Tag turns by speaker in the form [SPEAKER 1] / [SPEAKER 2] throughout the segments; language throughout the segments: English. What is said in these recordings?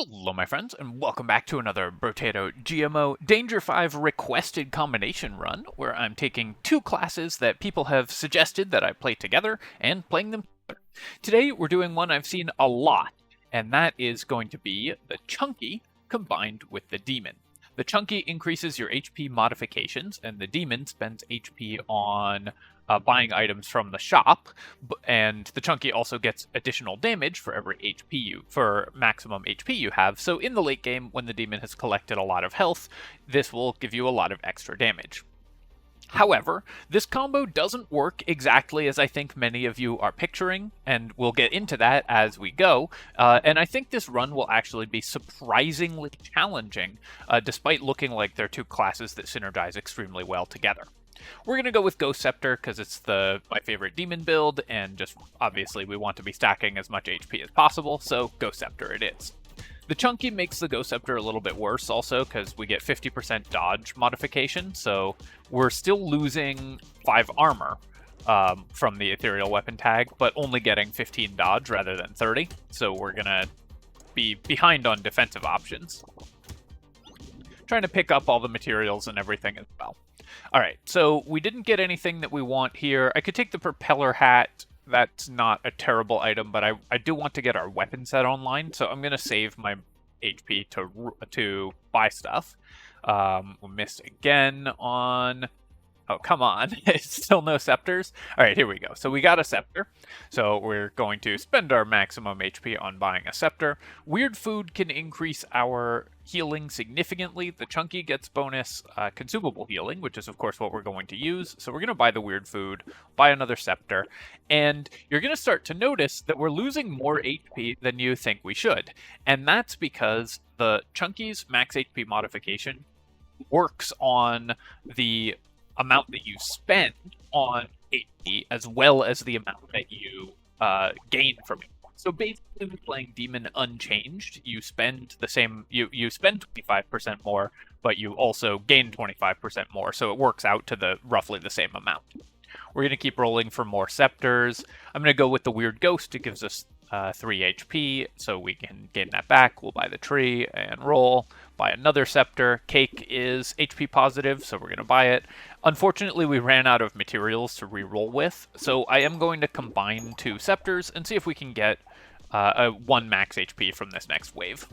[SPEAKER 1] Hello, my friends, and welcome back to another Brotato GMO Danger 5 requested combination run, where I'm taking two classes that people have suggested that I play together and playing them together. Today, we're doing one I've seen a lot, and that is going to be the Chunky combined with the Demon. The Chunky increases your HP modifications, and the Demon spends HP on buying items from the shop, and the Chunky also gets additional damage for every for maximum HP you have. So in the late game, when the Demon has collected a lot of health, this will give you a lot of extra damage. However, this combo doesn't work exactly as I think many of you are picturing, and we'll get into that as we go. And I think this run will actually be surprisingly challenging, despite looking like they're two classes that synergize extremely well together. We're going to go with Ghost Scepter because it's my favorite demon build, and just obviously we want to be stacking as much HP as possible, so Ghost Scepter it is. The Chunky makes the Ghost Scepter a little bit worse also because we get 50% dodge modification, so we're still losing 5 armor from the Ethereal Weapon tag, but only getting 15 dodge rather than 30, so we're going to be behind on defensive options. Trying to pick up all the materials and everything as well. Alright, so we didn't get anything that we want here. I could take the propeller hat. That's not a terrible item, but I do want to get our weapon set online, so I'm going to save my HP to buy stuff. We missed again on... Oh, come on. Still no scepters? Alright, here we go. So we got a scepter. So we're going to spend our maximum HP on buying a scepter. Weird food can increase our healing significantly. The Chunky gets bonus consumable healing, which is of course what we're going to use. So we're going to buy the weird food, buy another scepter, and you're going to start to notice that we're losing more HP than you think we should. And that's because the Chunky's max HP modification works on the amount that you spend on HP as well as the amount that you gain from it. So basically, with playing Demon unchanged, you spend the same. You spend 25% more, but you also gain 25% more. So it works out to roughly the same amount. We're gonna keep rolling for more scepters. I'm gonna go with the Weird Ghost. It gives us 3 HP, so we can gain that back. We'll buy the tree and roll. Buy another scepter. Cake is HP positive, so we're going to buy it. Unfortunately, we ran out of materials to re-roll with, so I am going to combine 2 scepters and see if we can get 1 max HP from this next wave.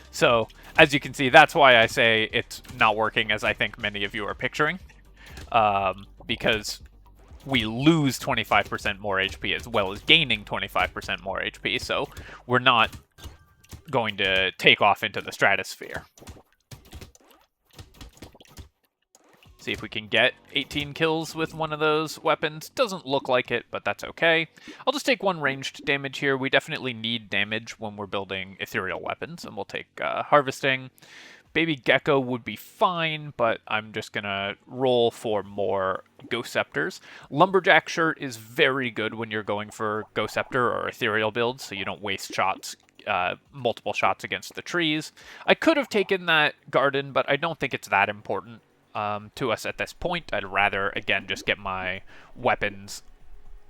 [SPEAKER 1] So, as you can see, that's why I say it's not working as I think many of you are picturing, because we lose 25% more HP as well as gaining 25% more HP, so we're not going to take off into the stratosphere. See if we can get 18 kills with one of those weapons. Doesn't look like it, but that's okay. I'll just take 1 ranged damage here. We definitely need damage when we're building ethereal weapons, and we'll take harvesting. Baby Gecko would be fine, but I'm just going to roll for more Ghost Scepters. Lumberjack Shirt is very good when you're going for Ghost Scepter or Ethereal builds, so you don't waste shots, multiple shots against the trees. I could have taken that Garden, but I don't think it's that important to us at this point. I'd rather, again, just get my weapons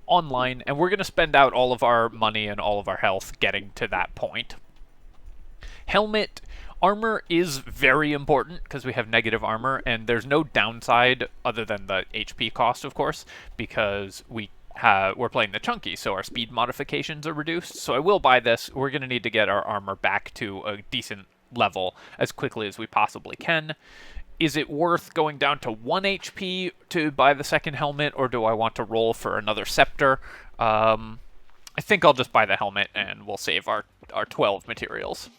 [SPEAKER 1] online, and we're going to spend out all of our money and all of our health getting to that point. Helmet. Armor is very important because we have negative armor, and there's no downside other than the HP cost, of course, because we're playing the Chunky, so our speed modifications are reduced. So I will buy this. We're going to need to get our armor back to a decent level as quickly as we possibly can. Is it worth going down to 1 HP to buy the second helmet, or do I want to roll for another scepter? I think I'll just buy the helmet, and we'll save our 12 materials.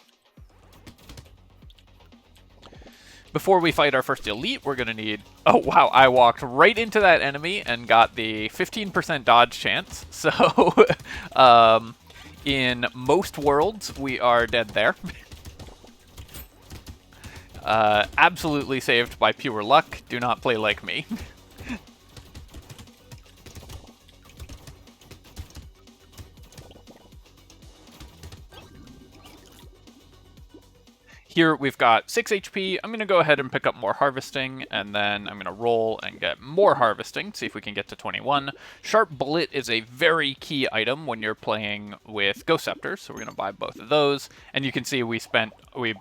[SPEAKER 1] Before we fight our first elite, we're going to need... Oh, wow, I walked right into that enemy and got the 15% dodge chance. So, in most worlds, we are dead there. Absolutely saved by pure luck. Do not play like me. Here we've got 6 HP. I'm going to go ahead and pick up more harvesting, and then I'm going to roll and get more harvesting, see if we can get to 21. Sharp Bullet is a very key item when you're playing with Ghost Scepters, so we're going to buy both of those. And you can see we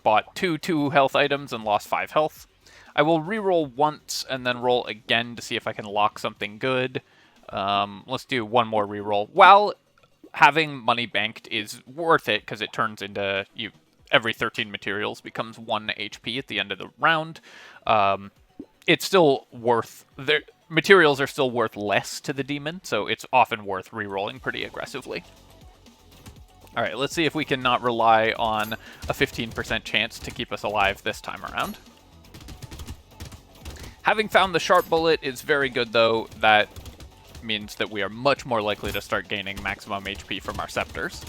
[SPEAKER 1] bought two health items and lost 5 health. I will reroll once and then roll again to see if I can lock something good. Let's do one more reroll. While having money banked is worth it because it turns into every 13 materials becomes 1 HP at the end of the round. It's still worth... Materials are still worth less to the demon, so it's often worth rerolling pretty aggressively. Alright, let's see if we can not rely on a 15% chance to keep us alive this time around. Having found the Sharp Bullet is very good, though. That means that we are much more likely to start gaining maximum HP from our scepters.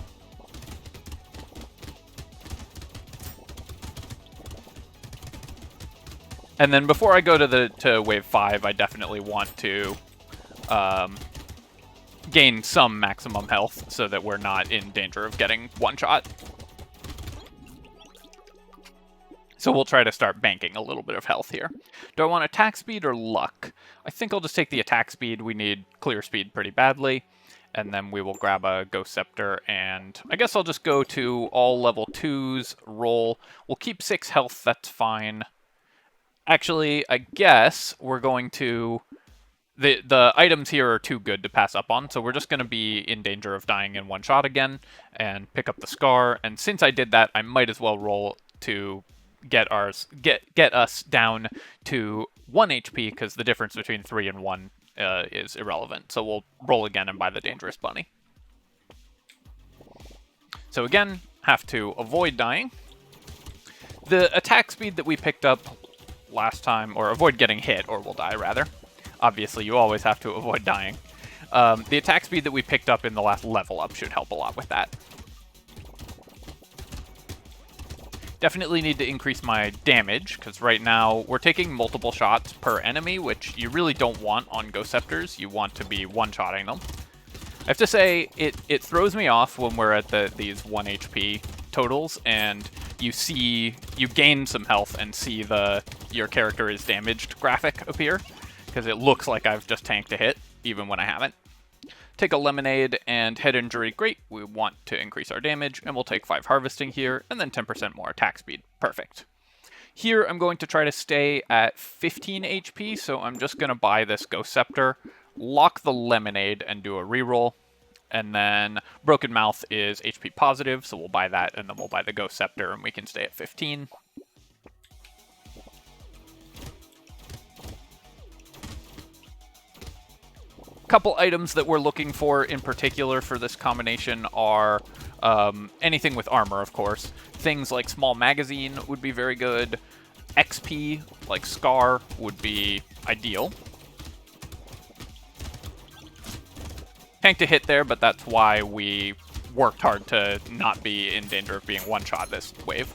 [SPEAKER 1] And then before I go to wave 5, I definitely want to gain some maximum health so that we're not in danger of getting one-shot. So we'll try to start banking a little bit of health here. Do I want attack speed or luck? I think I'll just take the attack speed. We need clear speed pretty badly. And then we will grab a Ghost Scepter, and I guess I'll just go to all level 2s, roll. We'll keep 6 health, that's fine. Actually, I guess we're going to... The items here are too good to pass up on, so we're just going to be in danger of dying in one shot again and pick up the Scar. And since I did that, I might as well roll to get us down to 1 HP, because the difference between 3 and 1 is irrelevant. So we'll roll again and buy the Dangerous Bunny. So again, have to avoid dying. The attack speed that we picked up last time, or avoid getting hit, or we'll die rather. Obviously, you always have to avoid dying. The attack speed that we picked up in the last level up should help a lot with that. Definitely need to increase my damage, because right now we're taking multiple shots per enemy, which you really don't want on Ghost Scepters. You want to be one-shotting them. I have to say, it throws me off when we're at these 1 HP totals, and you gain some health and see your character is damaged graphic appear, because it looks like I've just tanked a hit, even when I haven't. Take a Lemonade and head injury, great. We want to increase our damage, and we'll take 5 harvesting here, and then 10% more attack speed. Perfect. Here, I'm going to try to stay at 15 HP, so I'm just going to buy this Ghost Scepter, lock the Lemonade, and do a reroll. And then Broken Mouth is HP positive, so we'll buy that, and then we'll buy the Ghost Scepter, and we can stay at 15. Couple items that we're looking for in particular for this combination are anything with armor, of course. Things like Small Magazine would be very good. XP, like Scar, would be ideal. Tanked a hit there, but that's why we worked hard to not be in danger of being one-shot this wave.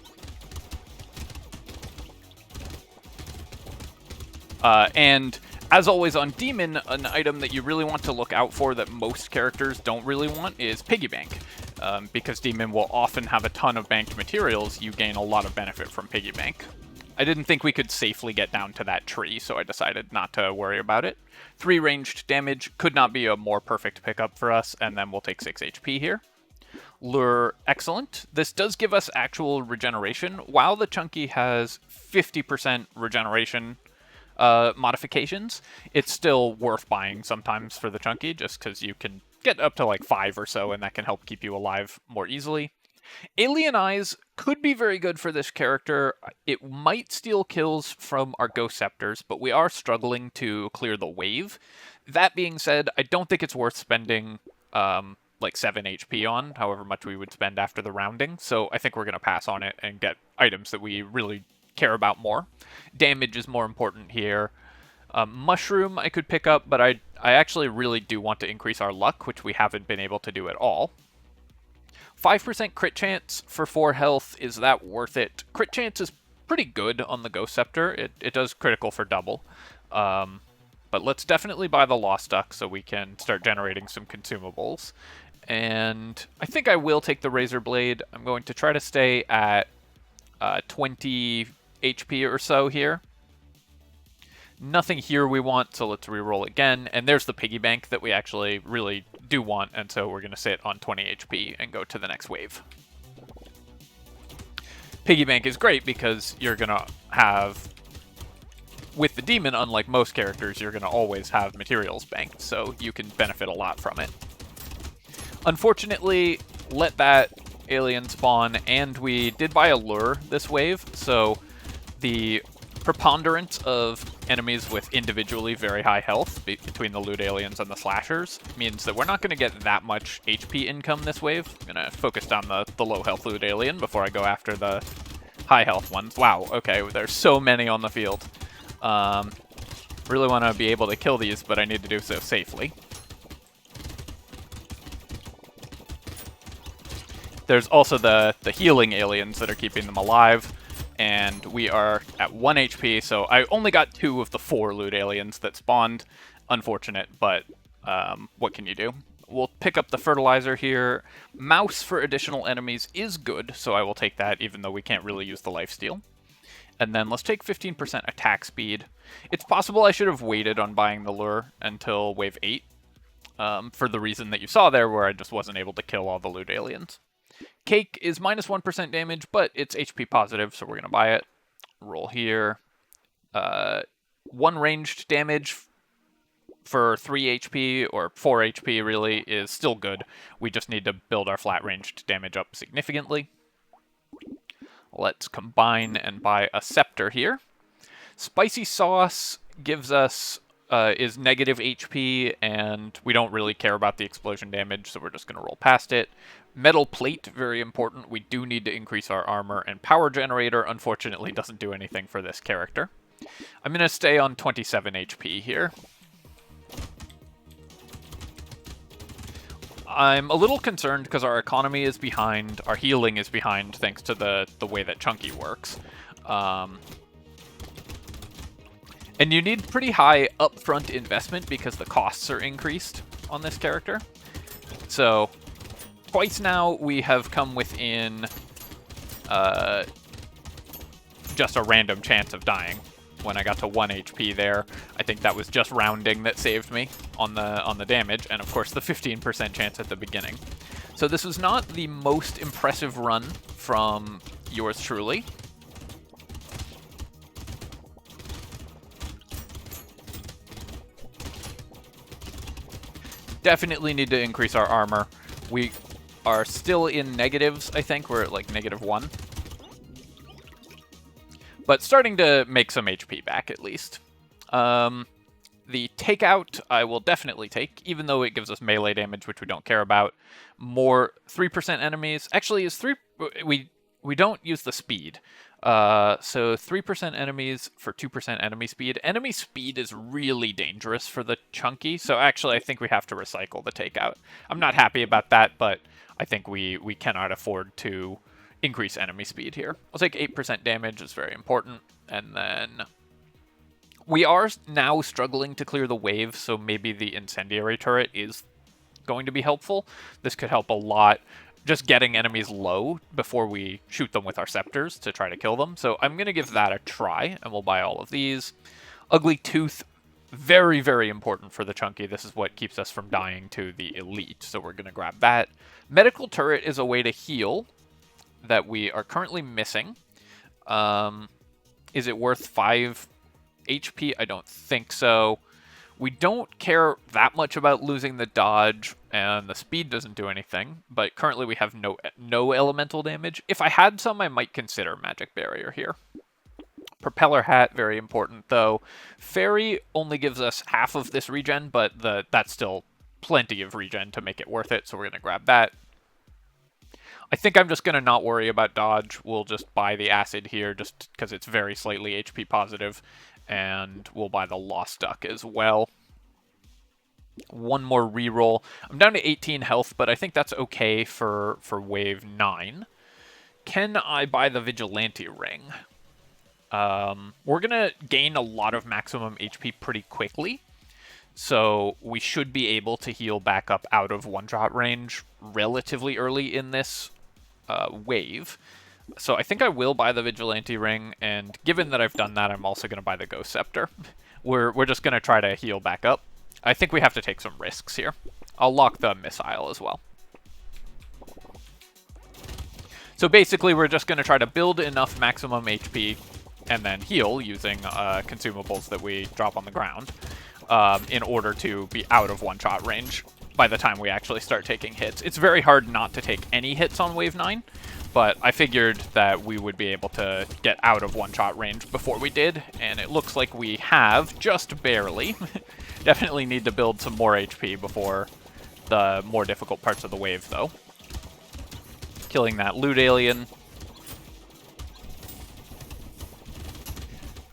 [SPEAKER 1] And as always on Demon, an item that you really want to look out for that most characters don't really want is Piggy Bank. Because Demon will often have a ton of banked materials, you gain a lot of benefit from Piggy Bank. I didn't think we could safely get down to that tree, so I decided not to worry about it. 3 ranged damage could not be a more perfect pickup for us, and then we'll take 6 HP here. Lure, excellent. This does give us actual regeneration. While the Chunky has 50% regeneration modifications, it's still worth buying sometimes for the Chunky, just because you can get up to like 5 or so, and that can help keep you alive more easily. Alien Eyes could be very good for this character. It might steal kills from our Ghost Scepters, but we are struggling to clear the wave. That being said, I don't think it's worth spending like 7 HP on, however much we would spend after the rounding, so I think we're going to pass on it and get items that we really care about more. Damage is more important here. Mushroom I could pick up, but I actually really do want to increase our luck, which we haven't been able to do at all. 5% crit chance for 4 health, is that worth it? Crit chance is pretty good on the Ghost Scepter. It does critical for double. But let's definitely buy the Lost Duck so we can start generating some consumables. And I think I will take the Razor Blade. I'm going to try to stay at 20 HP or so here. Nothing here we want, so let's reroll again. And there's the piggy bank that we actually really do want, and so we're going to sit on 20 HP and go to the next wave. Piggy bank is great because you're going to have, with the demon, unlike most characters, you're going to always have materials banked, so you can benefit a lot from it. Unfortunately, let that alien spawn, and we did buy a lure this wave, so the preponderance of enemies with individually very high health between the loot aliens and the slashers means that we're not going to get that much HP income this wave. I'm going to focus down the low health loot alien before I go after the high health ones. Wow, okay, there's so many on the field. Really want to be able to kill these, but I need to do so safely. There's also the healing aliens that are keeping them alive. And we are at 1 HP, so I only got 2 of the 4 loot aliens that spawned. Unfortunate, but what can you do? We'll pick up the fertilizer here. Mouse for additional enemies is good, so I will take that, even though we can't really use the lifesteal. And then let's take 15% attack speed. It's possible I should have waited on buying the lure until wave 8, for the reason that you saw there, where I just wasn't able to kill all the loot aliens. Cake is minus 1% damage, but it's HP positive, so we're going to buy it. Roll here. 1 ranged damage for 3 HP, or 4 HP really, is still good. We just need to build our flat ranged damage up significantly. Let's combine and buy a scepter here. Spicy sauce gives us is negative HP, and we don't really care about the explosion damage, so we're just going to roll past it. Metal plate, very important. We do need to increase our armor, and power generator, unfortunately, doesn't do anything for this character. I'm going to stay on 27 HP here. I'm a little concerned because our economy is behind, our healing is behind, thanks to the way that Chunky works. And you need pretty high upfront investment because the costs are increased on this character. So, twice now we have come within just a random chance of dying. When I got to 1 HP there, I think that was just rounding that saved me on the damage, and of course the 15% chance at the beginning. So this was not the most impressive run from yours truly. Definitely need to increase our armor. We are still in negatives, I think. We're at like -1. But starting to make some HP back, at least. The takeout I will definitely take, even though it gives us melee damage, which we don't care about. More 3% enemies. Actually, is 3... We don't use the speed. So 3% enemies for 2% enemy speed. Enemy speed is really dangerous for the Chunky, so actually I think we have to recycle the takeout. I'm not happy about that, but I think we cannot afford to increase enemy speed here. We'll take 8% damage, it's very important. And then we are now struggling to clear the wave, so maybe the incendiary turret is going to be helpful. This could help a lot. Just getting enemies low before we shoot them with our scepters to try to kill them. So I'm going to give that a try, and we'll buy all of these. Ugly Tooth, very, very important for the Chunky. This is what keeps us from dying to the elite, so we're going to grab that. Medical Turret is a way to heal that we are currently missing. Is it worth 5 HP? I don't think so. We don't care that much about losing the dodge, and the speed doesn't do anything, but currently we have no elemental damage. If I had some, I might consider Magic Barrier here. Propeller Hat, very important though. Fairy only gives us half of this regen, but that's still plenty of regen to make it worth it, so we're going to grab that. I think I'm just going to not worry about dodge. We'll just buy the acid here just because it's very slightly HP positive. And we'll buy the Lost Duck as well. One more reroll. I'm down to 18 health, but I think that's okay for wave 9. Can I buy the Vigilante Ring? We're going to gain a lot of maximum HP pretty quickly. So we should be able to heal back up out of one-shot range relatively early in this wave. So I think I will buy the Vigilante Ring, and given that I've done that, I'm also going to buy the Ghost Scepter. We're just going to try to heal back up. I think we have to take some risks here. I'll lock the Missile as well. So basically, we're just going to try to build enough maximum HP and then heal using consumables that we drop on the ground in order to be out of one-shot range by the time we actually start taking hits. It's very hard not to take any hits on Wave 9, but I figured that we would be able to get out of one-shot range before we did, and it looks like we have, just barely. Definitely need to build some more HP before the more difficult parts of the wave, though. Killing that loot alien.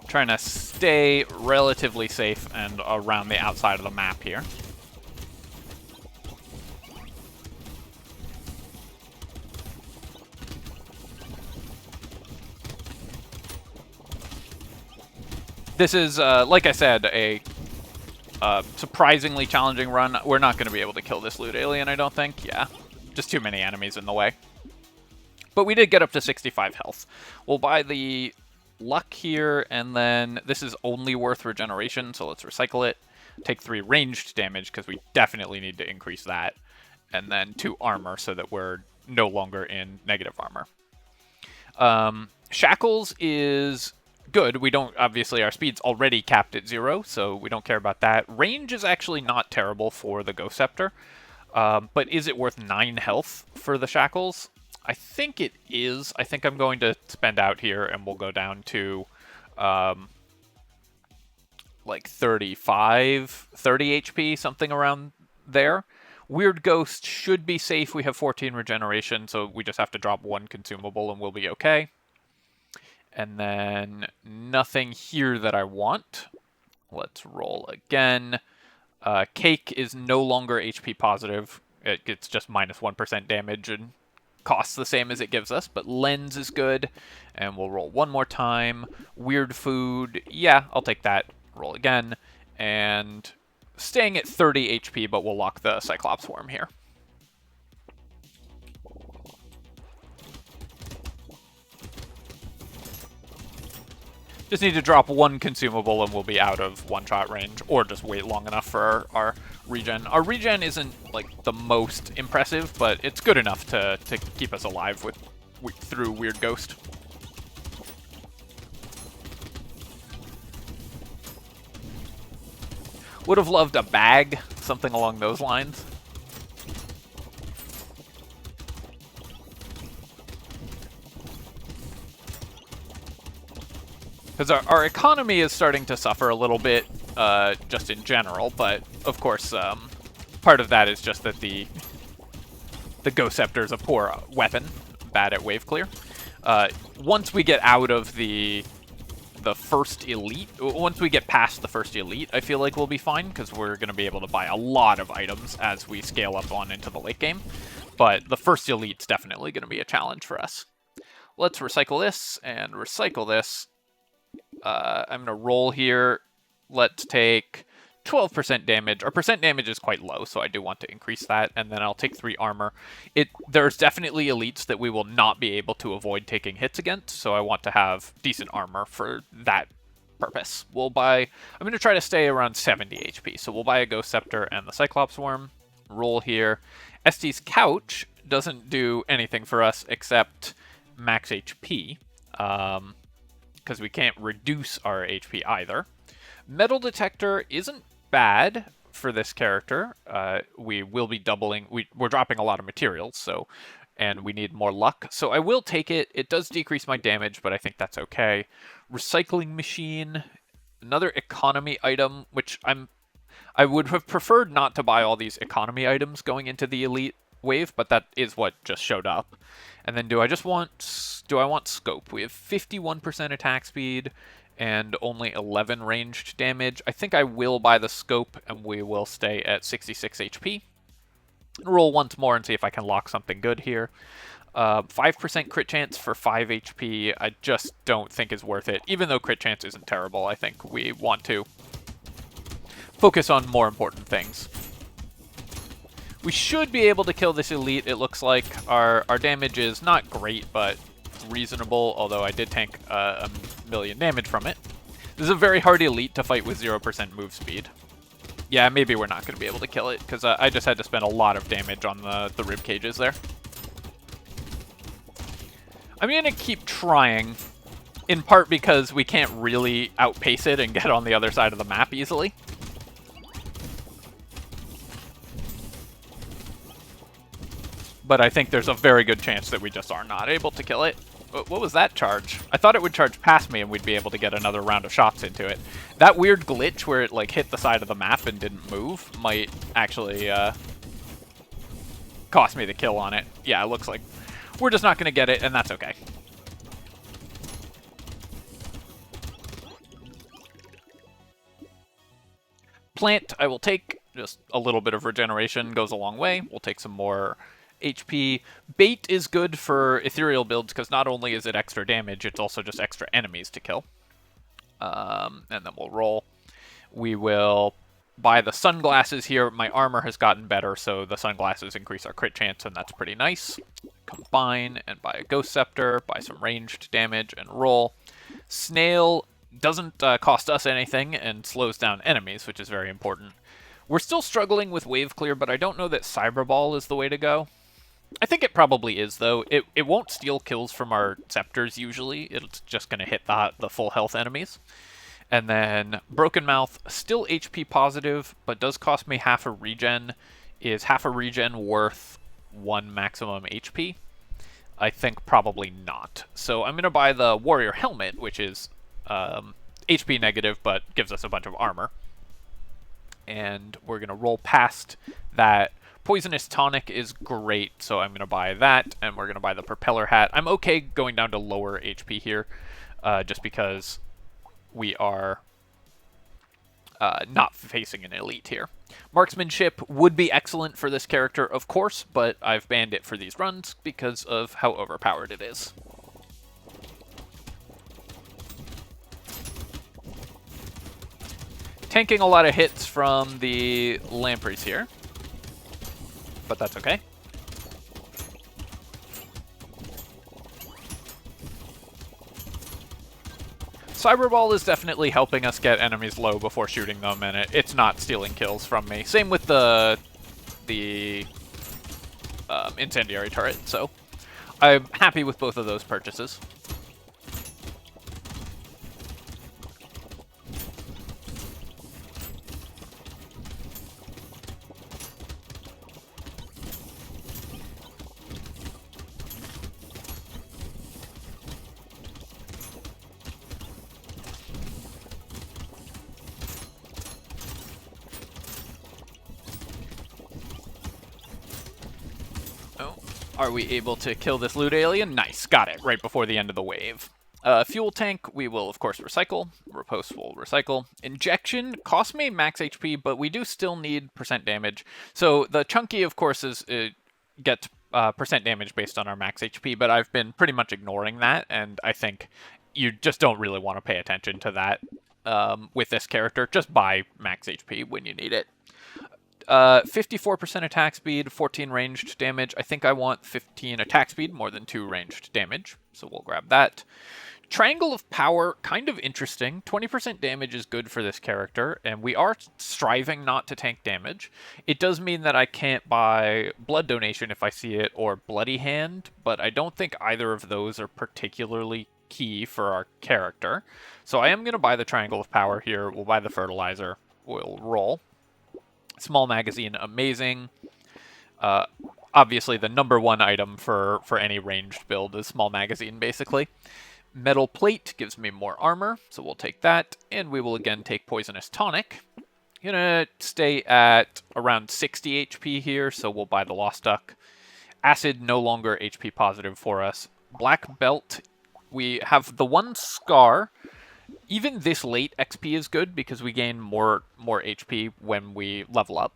[SPEAKER 1] Trying to stay relatively safe and around the outside of the map here. This is, like I said, a surprisingly challenging run. We're not going to be able to kill this loot alien, I don't think. Yeah, just too many enemies in the way. But we did get up to 65 health. We'll buy the luck here, and then this is only worth regeneration, so let's recycle it. Take 3 ranged damage, because we definitely need to increase that. And then 2 armor, so that we're no longer in negative armor. Shackles is good. We don't, obviously, our speed's already capped at 0, so we don't care about that. Range is actually not terrible for the Ghost Scepter, but is it worth 9 health for the Shackles? I think it is. I think I'm going to spend out here, and we'll go down to like 30 HP, something around there. Weird Ghost should be safe. We have 14 regeneration, so we just have to drop 1 consumable and we'll be okay. And then nothing here that I want. Let's roll again. Cake is no longer HP positive. It gets just minus 1% damage and costs the same as it gives us, but Lens is good. And we'll roll one more time. Weird Food, yeah, I'll take that. Roll again. And staying at 30 HP, but we'll lock the Cyclops Worm here. Just need to drop 1 consumable and we'll be out of one-shot range, or just wait long enough for our regen. Our regen isn't, like, the most impressive, but it's good enough to keep us alive through Weird Ghost. Would have loved a bag, something along those lines. Because our economy is starting to suffer a little bit, just in general, but of course, part of that is just that the Ghost Scepter is a poor weapon, bad at wave clear. Once we get out of the first elite, once we get past the first elite, I feel like we'll be fine, because we're going to be able to buy a lot of items as we scale up on into the late game. But the first elite's definitely going to be a challenge for us. Let's recycle this and recycle this. I'm going to roll here. Let's take 12% damage. Our percent damage is quite low, so I do want to increase that. And then I'll take 3 armor. There's definitely elites that we will not be able to avoid taking hits against, so I want to have decent armor for that purpose. I'm going to try to stay around 70 HP, so we'll buy a Ghost Scepter and the Cyclops Worm. Roll here. Estes Couch doesn't do anything for us except max HP. Because we can't reduce our HP either. Metal Detector isn't bad for this character. We will be doubling. We're dropping a lot of materials, and we need more luck. So I will take it. It does decrease my damage, but I think that's okay. Recycling Machine, another economy item, which I would have preferred not to buy all these economy items going into the elite wave, but that is what just showed up. And then do I want scope? We have 51% attack speed and only 11 ranged damage. I think I will buy the scope and we will stay at 66 HP. Roll once more and see if I can lock something good here. 5% crit chance for 5 HP I just don't think is worth it. Even though crit chance isn't terrible, I think we want to focus on more important things. We should be able to kill this elite, it looks like. Our damage is not great, but reasonable, although I did tank a million damage from it. This is a very hard elite to fight with 0% move speed. Yeah, maybe we're not going to be able to kill it, because I just had to spend a lot of damage on the rib cages there. I'm going to keep trying, in part because we can't really outpace it and get on the other side of the map easily. But I think there's a very good chance that we just are not able to kill it. What was that charge? I thought it would charge past me and we'd be able to get another round of shots into it. That weird glitch where it like hit the side of the map and didn't move might actually cost me the kill on it. Yeah, it looks like we're just not going to get it, and that's okay. Plant, I will take. Just a little bit of regeneration goes a long way. We'll take some more HP. Bait is good for ethereal builds because not only is it extra damage, it's also just extra enemies to kill. And then we'll roll. We will buy the sunglasses here. My armor has gotten better, so the sunglasses increase our crit chance, and that's pretty nice. Combine and buy a Ghost Scepter, buy some ranged damage, and roll. Snail doesn't cost us anything and slows down enemies, which is very important. We're still struggling with wave clear, but I don't know that Cyberball is the way to go. I think it probably is, though. It won't steal kills from our scepters, usually. It's just going to hit the full health enemies. And then Broken Mouth, still HP positive, but does cost me half a regen. Is half a regen worth 1 maximum HP? I think probably not. So I'm going to buy the Warrior Helmet, which is HP negative, but gives us a bunch of armor. And we're going to roll past that. Poisonous Tonic is great, so I'm going to buy that, and we're going to buy the Propeller Hat. I'm okay going down to lower HP here, just because we are not facing an elite here. Marksmanship would be excellent for this character, of course, but I've banned it for these runs because of how overpowered it is. Tanking a lot of hits from the Lampreys here, but that's okay. Cyberball is definitely helping us get enemies low before shooting them, and it's not stealing kills from me. Same with the incendiary turret, so I'm happy with both of those purchases. Are we able to kill this loot alien? Nice, got it, right before the end of the wave. Fuel tank, we will of course recycle. Riposte will recycle. Injection costs me max HP, but we do still need percent damage. So the chunky, of course, gets percent damage based on our max HP, but I've been pretty much ignoring that, and I think you just don't really want to pay attention to that with this character. Just buy max HP when you need it. 54% attack speed, 14 ranged damage. I think I want 15 attack speed, more than 2 ranged damage, so we'll grab that. Triangle of Power, kind of interesting. 20% damage is good for this character, and we are striving not to tank damage. It does mean that I can't buy Blood Donation if I see it, or Bloody Hand, but I don't think either of those are particularly key for our character. So I am going to buy the Triangle of Power here. We'll buy the Fertilizer. We'll roll. Small magazine, amazing. Obviously, the #1 item for any ranged build is small magazine, basically. Metal plate gives me more armor, so we'll take that. And we will again take Poisonous Tonic. Gonna stay at around 60 HP here, so we'll buy the Lost Duck. Acid, no longer HP positive for us. Black Belt, we have the one Scar. Even this late, XP is good because we gain more HP when we level up.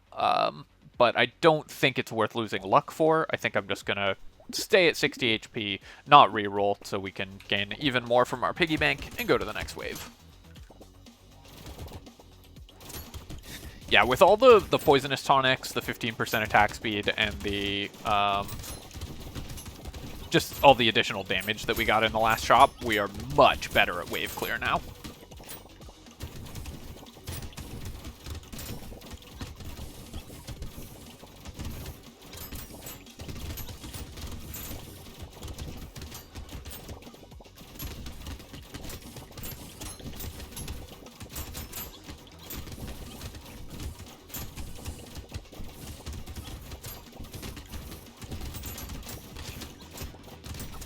[SPEAKER 1] But I don't think it's worth losing luck for. I think I'm just going to stay at 60 HP, not reroll, so we can gain even more from our piggy bank and go to the next wave. Yeah, with all the Poisonous Tonics, the 15% attack speed, and the just all the additional damage that we got in the last shop, we are much better at wave clear now.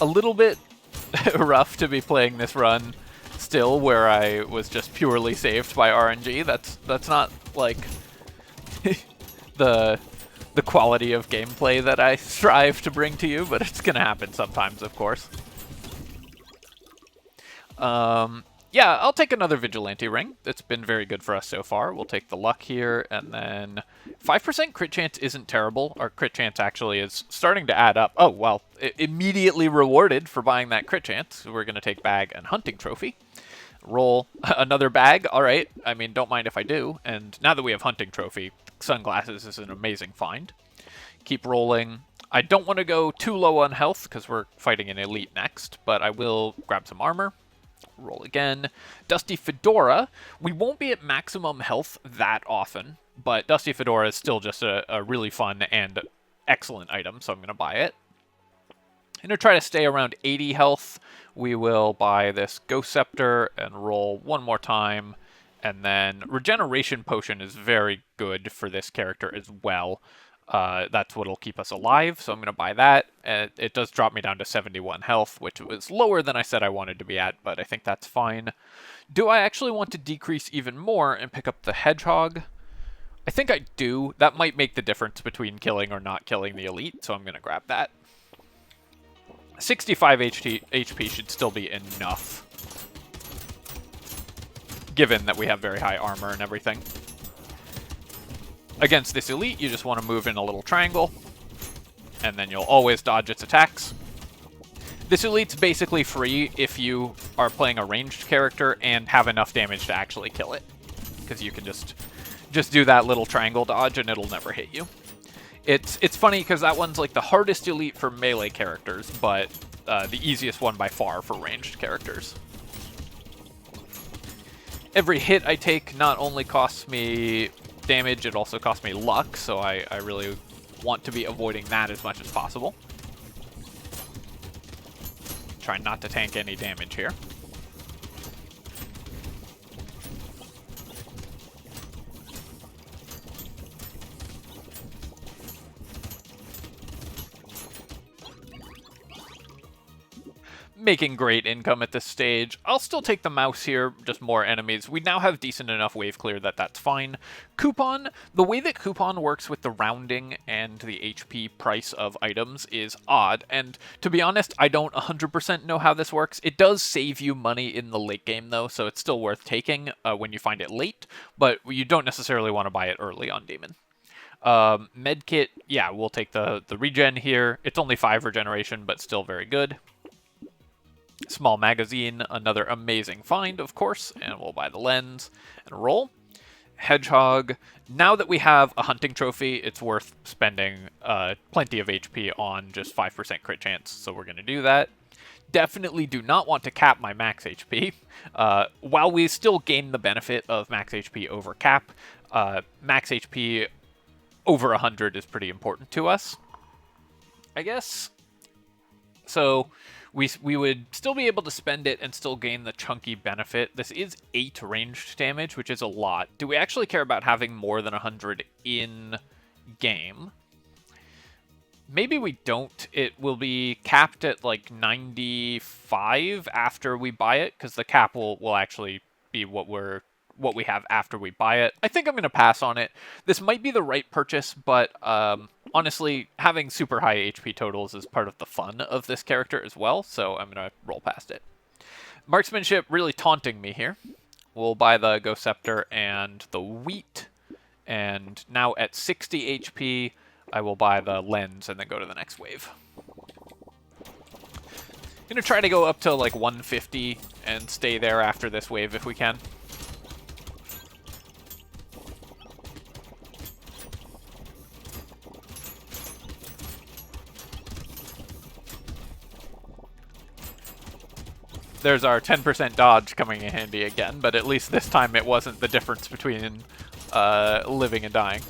[SPEAKER 1] A little bit rough to be playing this run still where I was just purely saved by RNG. That's not like the quality of gameplay that I strive to bring to you, but it's gonna happen sometimes, of course. Yeah, I'll take another Vigilante Ring. It's been very good for us so far. We'll take the luck here, and then 5% crit chance isn't terrible. Our crit chance actually is starting to add up. Oh, well, immediately rewarded for buying that crit chance. We're going to take bag and hunting trophy. Roll another bag. All right. I mean, don't mind if I do. And now that we have hunting trophy, sunglasses is an amazing find. Keep rolling. I don't want to go too low on health because we're fighting an elite next, but I will grab some armor. Roll again. Dusty Fedora. We won't be at maximum health that often, but Dusty Fedora is still just a really fun and excellent item, so I'm going to buy it. I'm going to try to stay around 80 health. We will buy this Ghost Scepter and roll one more time. And then Regeneration Potion is very good for this character as well. That's what'll keep us alive, so I'm going to buy that. It does drop me down to 71 health, which was lower than I said I wanted to be at, but I think that's fine. Do I actually want to decrease even more and pick up the Hedgehog? I think I do. That might make the difference between killing or not killing the elite, so I'm going to grab that. 65 HP should still be enough, given that we have very high armor and everything. Against this elite, you just want to move in a little triangle, and then you'll always dodge its attacks. This elite's basically free if you are playing a ranged character and have enough damage to actually kill it, because you can just do that little triangle dodge and it'll never hit you. It's funny because that one's like the hardest elite for melee characters, but the easiest one by far for ranged characters. Every hit I take not only costs me damage, it also costs me luck, so I really want to be avoiding that as much as possible. Try not to tank any damage here. Making great income at this stage. I'll still take the mouse here, just more enemies. We now have decent enough wave clear that that's fine. Coupon, the way that Coupon works with the rounding and the HP price of items is odd, and to be honest, I don't 100% know how this works. It does save you money in the late game though, so it's still worth taking when you find it late, but you don't necessarily want to buy it early on Demon. Medkit, yeah, we'll take the regen here. It's only 5 regeneration, but still very good. Small magazine, another amazing find, of course, and we'll buy the lens and roll. Hedgehog, now that we have a hunting trophy, it's worth spending plenty of HP on just 5% crit chance, so we're going to do that. Definitely do not want to cap my max HP. While we still gain the benefit of max HP over cap, max HP over 100 is pretty important to us, I guess. So we would still be able to spend it and still gain the chunky benefit. This is 8 ranged damage, which is a lot. Do we actually care about having more than 100 in game? Maybe we don't. It will be capped at like 95 after we buy it, because the cap will actually be what we have after we buy it. I think I'm going to pass on it. This might be the right purchase, but honestly, having super high HP totals is part of the fun of this character as well, so I'm going to roll past it. Marksmanship really taunting me here. We'll buy the Ghost Scepter and the Wheat, and now at 60 HP, I will buy the Lens and then go to the next wave. I'm going to try to go up to like 150 and stay there after this wave if we can. there's our 10% dodge coming in handy again, but at least this time it wasn't the difference between living and dying.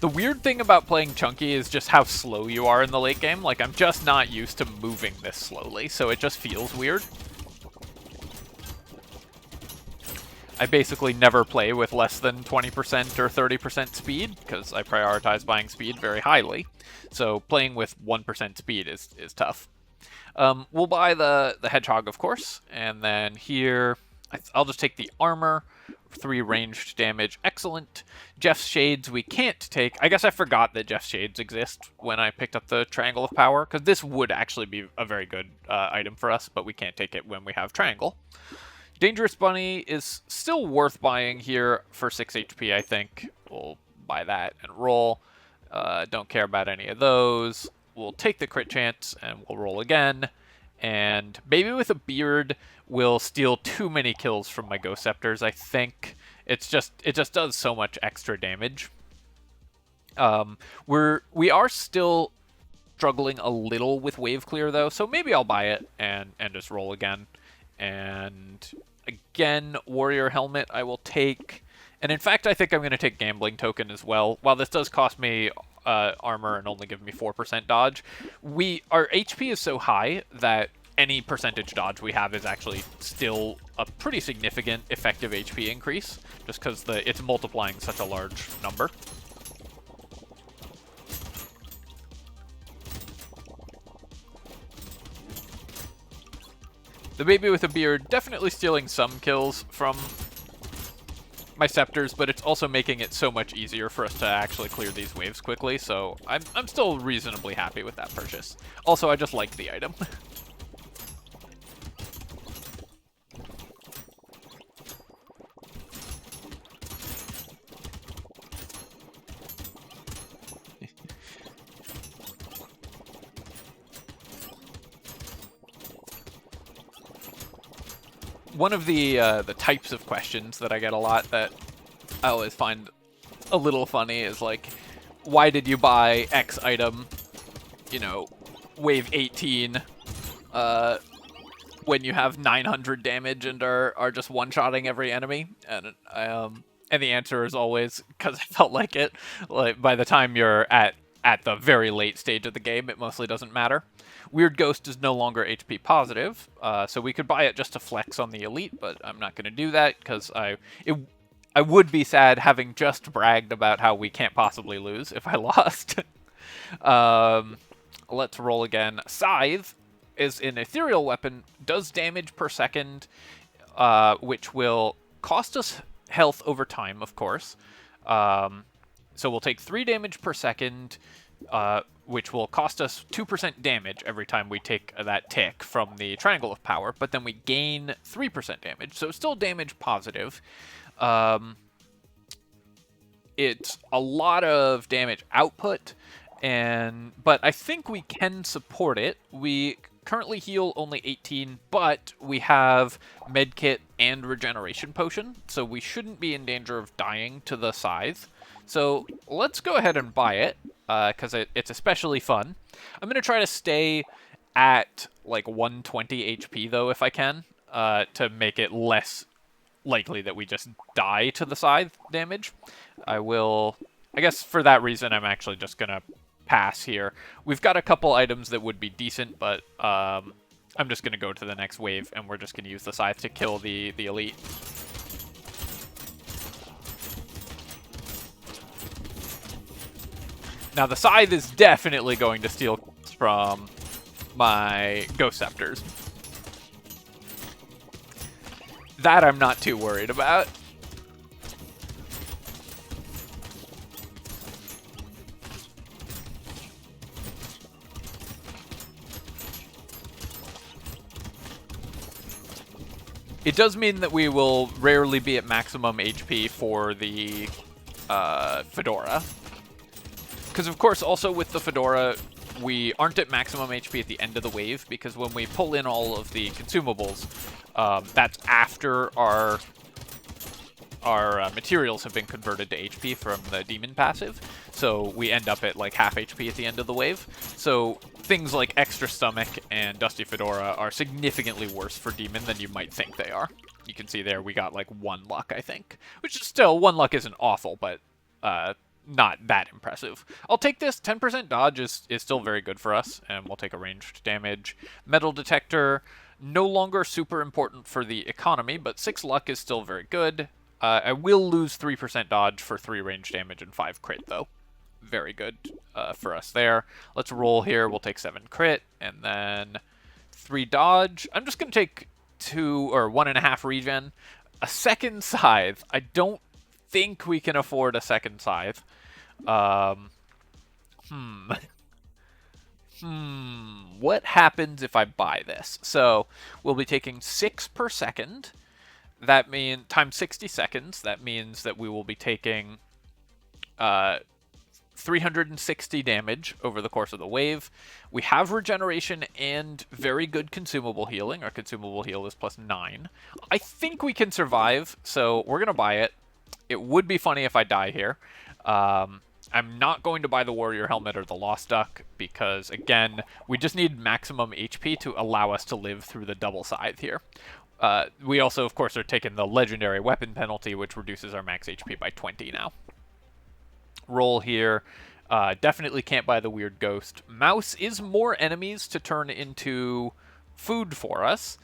[SPEAKER 1] The weird thing about playing chunky is just how slow you are in the late game. Like, I'm just not used to moving this slowly, so it just feels weird. I basically never play with less than 20% or 30% speed, because I prioritize buying speed very highly. So playing with 1% speed is tough. We'll buy the hedgehog, of course, and then here, I'll just take the armor. 3 ranged damage, excellent. Jeff's Shades we can't take. I guess I forgot that Jeff's Shades exist when I picked up the Triangle of Power, because this would actually be a very good item for us, but we can't take it when we have Triangle. Dangerous Bunny is still worth buying here for 6 HP, I think. We'll buy that and roll. Don't care about any of those. We'll take the crit chance and we'll roll again. And Baby with a Beard will steal too many kills from my Ghost Scepters, I think. It just does so much extra damage. We are still struggling a little with Wave Clear, though, so maybe I'll buy it and just roll again. And again, Warrior Helmet I will take. And in fact, I think I'm going to take Gambling Token as well. While this does cost me armor and only give me 4% dodge, our HP is so high that any percentage dodge we have is actually still a pretty significant effective HP increase, just because it's multiplying such a large number. The Baby with a Beard definitely stealing some kills from my scepters, but it's also making it so much easier for us to actually clear these waves quickly, so I'm still reasonably happy with that purchase. Also, I just like the item. One of the types of questions that I get a lot that I always find a little funny is like, why did you buy X item, you know, wave 18, when you have 900 damage and are just one-shotting every enemy? And the answer is always, because I felt like it. Like, by the time you're at the very late stage of the game, it mostly doesn't matter. Weird Ghost is no longer HP positive, so we could buy it just to flex on the elite, but I'm not going to do that because I would be sad having just bragged about how we can't possibly lose if I lost. Let's roll again. Scythe is an ethereal weapon, does damage per second, which will cost us health over time, of course. So we'll take 3 damage per second, which will cost us 2% damage every time we take that tick from the Triangle of Power, but then we gain 3% damage, so it's still damage positive. It's a lot of damage output, but I think we can support it. We currently heal only 18, but we have Medkit and Regeneration Potion, so we shouldn't be in danger of dying to the Scythe. So let's go ahead and buy it, because it's especially fun. I'm going to try to stay at like 120 HP, though, if I can, to make it less likely that we just die to the Scythe damage. I guess for that reason, I'm actually just going to pass here. We've got a couple items that would be decent, but I'm just going to go to the next wave, and we're just going to use the Scythe to kill the elite. Now, the Scythe is definitely going to steal from my Ghost Scepters. That I'm not too worried about. It does mean that we will rarely be at maximum HP for the Fedora. Because, of course, also with the Fedora, we aren't at maximum HP at the end of the wave, because when we pull in all of the consumables, that's after our materials have been converted to HP from the demon passive, so we end up at like half HP at the end of the wave. So things like Extra Stomach and Dusty Fedora are significantly worse for demon than you might think they are. You can see there we got like 1 luck, I think, which is still, 1 luck isn't awful, but not that impressive. I'll take this. 10% dodge is still very good for us, and we'll take a ranged damage. Metal Detector, no longer super important for the economy, but 6 luck is still very good. I will lose 3% dodge for 3 range damage and 5 crit, though. Very good for us there. Let's roll here. We'll take 7 crit, and then 3 dodge. I'm just going to take 2 or 1.5 regen. A second Scythe. I don't think we can afford a second Scythe. What happens if I buy this? So we'll be taking 6 per second. That means times 60 seconds. That means that we will be taking 360 damage over the course of the wave. We have regeneration and very good consumable healing. Our consumable heal is +9. I think we can survive, so we're gonna buy it. It would be funny if I die here. I'm not going to buy the Warrior Helmet or the Lost Duck because, again, we just need maximum HP to allow us to live through the double Scythe here. We also, of course, are taking the Legendary Weapon penalty, which reduces our max HP by 20 now. Roll here. Definitely can't buy the Weird Ghost. Mouse is more enemies to turn into food for us.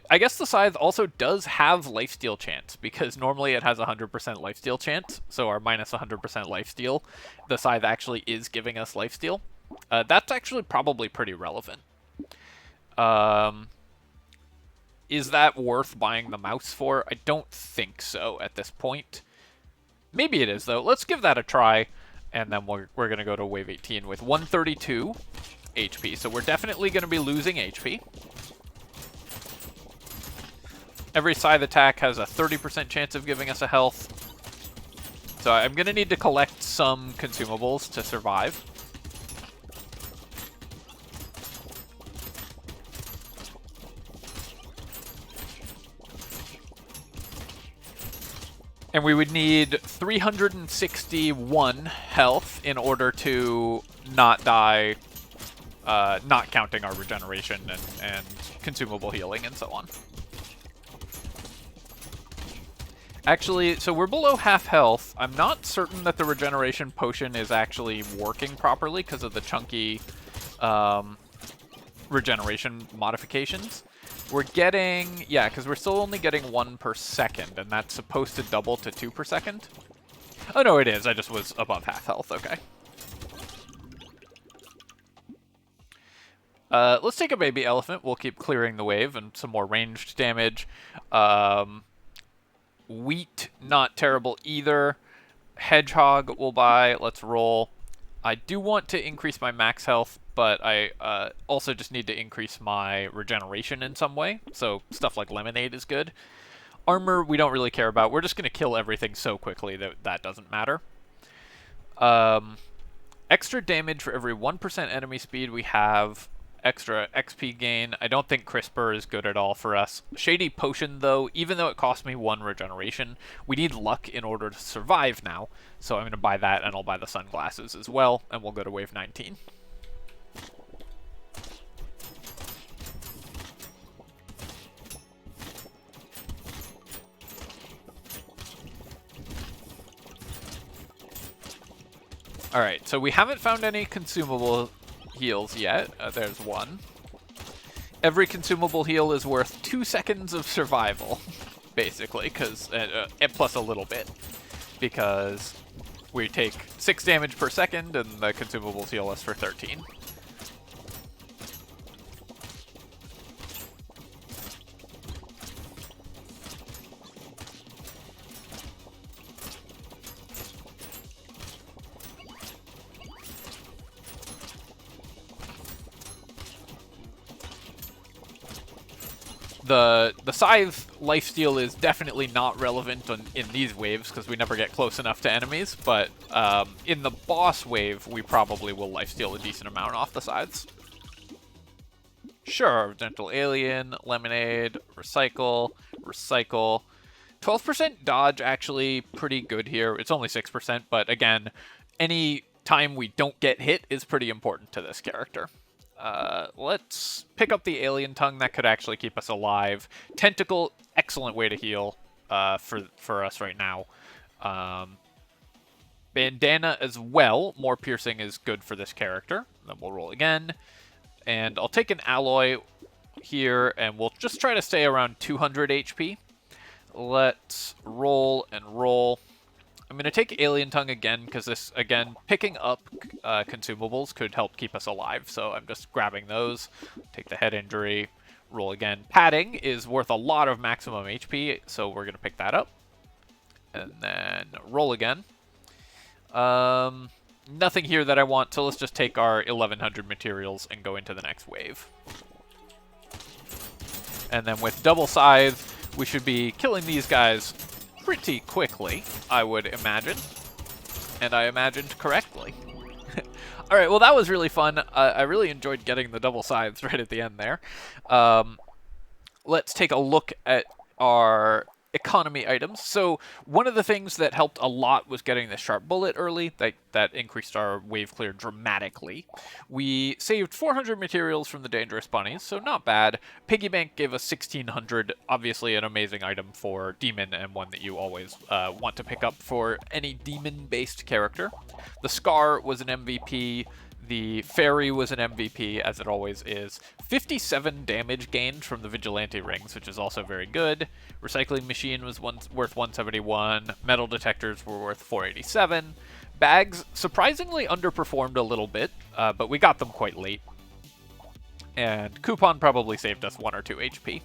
[SPEAKER 1] I guess the Scythe also does have lifesteal chance, because normally it has 100% lifesteal chance, so our minus 100% lifesteal, the Scythe actually is giving us lifesteal. That's actually probably pretty relevant. Is that worth buying the mouse for? I don't think so at this point. Maybe it is, though. Let's give that a try, and then we're going to go to wave 18 with 132 HP, so we're definitely going to be losing HP. Every Scythe attack has a 30% chance of giving us a health. So I'm going to need to collect some consumables to survive. And we would need 361 health in order to not die, not counting our regeneration and consumable healing and so on. Actually, so we're below half health. I'm not certain that the regeneration potion is actually working properly because of the chunky regeneration modifications. We're getting, yeah, because we're still only getting 1 per second, and that's supposed to double to 2 per second. Oh, no, it is. I just was above half health. Okay. Let's take a baby elephant. We'll keep clearing the wave and some more ranged damage. Wheat, not terrible either. Hedgehog we'll buy. Let's roll. I do want to increase my max health, but I also just need to increase my regeneration in some way. So stuff like lemonade is good. Armor we don't really care about. We're just going to kill everything so quickly that that doesn't matter. Extra damage for every 1% enemy speed we have. Extra XP gain. I don't think CRISPR is good at all for us. Shady Potion, though, even though it cost me 1 regeneration, we need luck in order to survive now. So I'm going to buy that, and I'll buy the sunglasses as well, and we'll go to wave 19. Alright, so we haven't found any consumable heals yet. There's 1. Every consumable heal is worth 2 seconds of survival, basically, because plus a little bit, because we take 6 damage per second, and the consumables heal us for 13. The Scythe lifesteal is definitely not relevant in these waves because we never get close enough to enemies, but in the boss wave, we probably will lifesteal a decent amount off the Scythes. Sure, Gentle Alien, Lemonade, Recycle, Recycle. 12% dodge actually pretty good here. It's only 6%, but again, any time we don't get hit is pretty important to this character. Let's pick up the Alien Tongue. That could actually keep us alive. Tentacle, excellent way to heal for us right now. Bandana as well. More piercing is good for this character. Then we'll roll again. And I'll take an Alloy here, and we'll just try to stay around 200 HP. Let's roll and roll. I'm going to take Alien Tongue again, because this, again, picking up consumables could help keep us alive. So I'm just grabbing those. Take the head injury. Roll again. Padding is worth a lot of maximum HP, so we're going to pick that up. And then roll again. Nothing here that I want, so let's just take our 1100 materials and go into the next wave. And then with Double Scythe, we should be killing these guys pretty quickly, I would imagine. And I imagined correctly. Alright, well that was really fun. I really enjoyed getting the Double Scythes right at the end there. Let's take a look at our economy items. So one of the things that helped a lot was getting the Sharp Bullet early. That increased our wave clear dramatically. We saved 400 materials from the Dangerous Bunnies, so not bad. Piggy Bank gave us 1600, obviously an amazing item for Demon and one that you always want to pick up for any demon-based character. The Scar was an MVP. The Fairy was an MVP, as it always is. 57 damage gained from the Vigilante Rings, which is also very good. Recycling Machine was worth 171. Metal Detectors were worth 487. Bags surprisingly underperformed a little bit, but we got them quite late. And Coupon probably saved us 1 or 2 HP.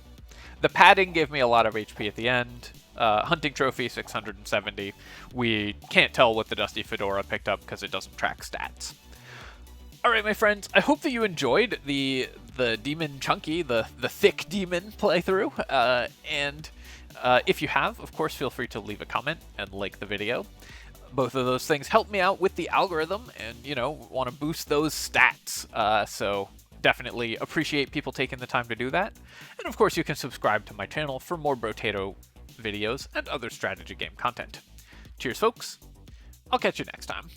[SPEAKER 1] The Padding gave me a lot of HP at the end. Hunting Trophy, 670. We can't tell what the Dusty Fedora picked up because it doesn't track stats. Alright, my friends, I hope that you enjoyed the Demon Chunky, the thick demon playthrough, and if you have, of course, feel free to leave a comment and like the video. Both of those things help me out with the algorithm and, you know, want to boost those stats, so definitely appreciate people taking the time to do that. And of course, you can subscribe to my channel for more Brotato videos and other strategy game content. Cheers, folks. I'll catch you next time.